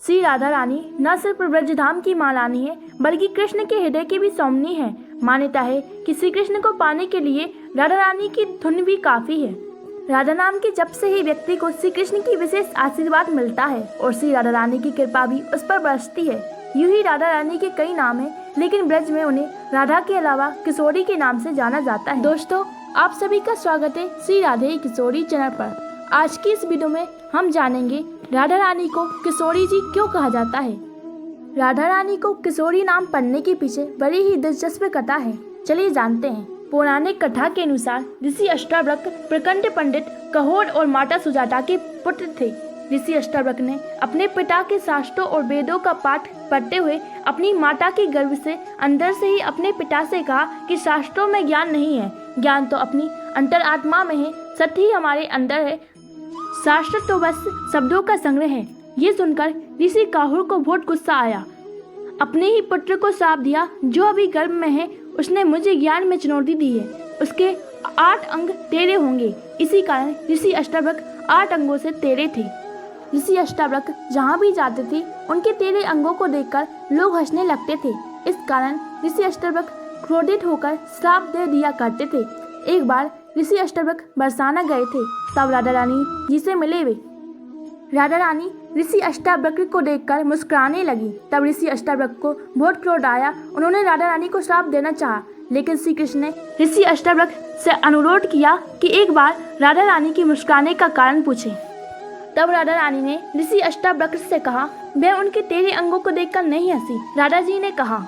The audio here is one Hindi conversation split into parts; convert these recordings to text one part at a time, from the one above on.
श्री राधा रानी न सिर्फ ब्रजधाम की महारानी है बल्कि कृष्ण के हृदय की भी स्वामिनी है। मान्यता है कि श्री कृष्ण को पाने के लिए राधा रानी की धुन भी काफी है। राधा नाम के जप से ही व्यक्ति को श्री कृष्ण की विशेष आशीर्वाद मिलता है और श्री राधा रानी की कृपा भी उस पर बरसती है। यूं ही राधा रानी के कई नाम हैं, लेकिन ब्रज में उन्हें राधा के अलावा किशोरी के नाम से जाना जाता है। दोस्तों, आप सभी का स्वागत है श्री राधे किशोरी चैनल पर। आज की इस वीडियो में हम जानेंगे राधा रानी को किशोरी जी क्यों कहा जाता है। राधा रानी को किशोरी नाम पड़ने के पीछे बड़ी ही दिलचस्प कथा है। चलिए जानते हैं। पौराणिक कथा के अनुसार ऋषि अष्टावक्र प्रकंड पंडित कहोर और माता सुजाता के पुत्र थे। ऋषि अष्टावक्र ने अपने पिता के शास्त्रों और वेदों का पाठ पढ़ते हुए अपनी माता के गर्भ से अंदर से ही अपने पिता से कहा कि शास्त्रों में ज्ञान नहीं है, ज्ञान तो अपनी अंतरात्मा में है, सत्य ही हमारे अंदर है, शास्त्र तो बस शब्दों का संग्रह है। ये सुनकर ऋषि काहुर को बहुत गुस्सा आया। अपने ही पुत्र को श्राप दिया, जो अभी गर्भ में है उसने मुझे ज्ञान में चुनौती दी है, उसके 8 अंग टेढ़े होंगे। इसी कारण ऋषि अष्टावक्र 8 अंगों से टेढ़े थे। ऋषि अष्टावक्र जहाँ भी जाते थे उनके टेढ़े अंगों को देखकर लोग हंसने लगते थे। इस कारण ऋषि अष्टावक्र क्रोधित होकर श्राप दे दिया करते थे। एक बार ऋषि अष्टावक्र बरसाना गए थे, तब राधा रानी जी से मिले वे। राधा रानी ऋषि अष्टावक्र को देखकर मुस्कुराने लगी। तब ऋषि अष्टावक्र को बहुत क्रोध आया। उन्होंने राधा रानी को श्राप देना चाहा, लेकिन श्री कृष्ण ने ऋषि अष्टावक्र से अनुरोध किया कि एक बार राधा रानी की मुस्कुराने का कारण पूछे। तब राधा रानी ने ऋषि अष्टावक्र से कहा, मैं उनके टेढ़े अंगों को देखकर नहीं हंसी। राधा जी ने कहा,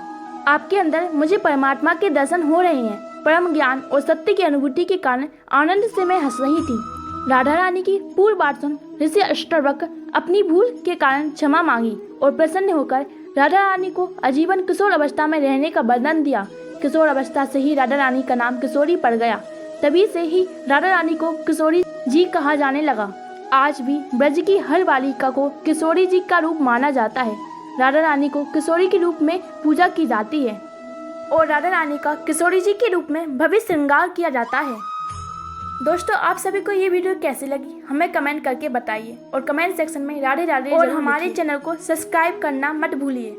आपके अंदर मुझे परमात्मा के दर्शन हो रहे हैं। परम ज्ञान और सत्य की अनुभूति के कारण आनंद से मैं हंस रही थी। राधा रानी की पूरी बात सुन ऋषि अष्टावक्र अपनी भूल के कारण क्षमा मांगी और प्रसन्न होकर राधा रानी को आजीवन किशोर अवस्था में रहने का वरदान दिया। किशोर अवस्था से ही राधा रानी का नाम किशोरी पड़ गया। तभी से ही राधा रानी को किशोरी जी कहा जाने लगा। आज भी ब्रज की हर बालिका को किशोरी जी का रूप माना जाता है। राधा रानी को किशोरी के रूप में पूजा की जाती है और राधा रानी का किशोरी जी के रूप में भव्य श्रृंगार किया जाता है। दोस्तों, आप सभी को ये वीडियो कैसी लगी हमें कमेंट करके बताइए और कमेंट सेक्शन में राधे राधे और हमारे चैनल को सब्सक्राइब करना मत भूलिए।